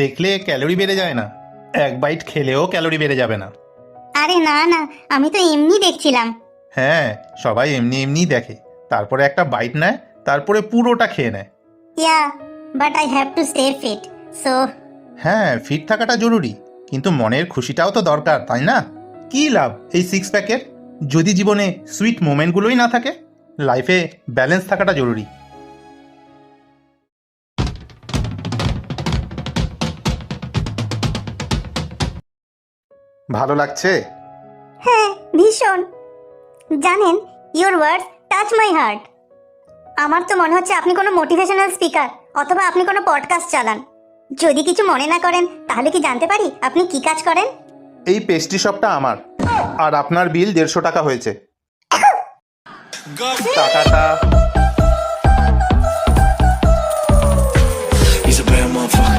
দেখলে ক্যালোরি বেড়ে যায় না, এক বাইট খেলেও ক্যালোরি বেড়ে যাবে না। আরে না না, আমি তো এমনি দেখছিলাম। হ্যাঁ, সবাই এমনি এমনিই দেখে, তারপরে একটা বাইট নেয়, তারপরে পুরোটা খেয়ে নেয়। Yeah, but I have to stay fit, so. হ্যাঁ, ফিট থাকাটা জরুরি, কিন্তু মনের খুশিটাও তো দরকার, তাই না? কী লাভ এই সিক্স প্যাকের যদি জীবনে সুইট মোমেন্টগুলোই না থাকে? লাইফে ব্যালেন্স থাকাটা জরুরি। ভালো লাগছে? হ্যাঁ, ভীষণ। জানেন, your words touch my heart. আমার তো মনে হচ্ছে আপনি কোনো মোটিভেশনাল স্পিকার অথবা আপনি কোনো পডকাস্ট চালান। যদি কিছু মনে না করেন তাহলে কি জানতে পারি আপনি কি কাজ করেন? এই পেস্ট্রি শপটা আমার, আর আপনার বিল 150 টাকা হয়েছে। টাকাটা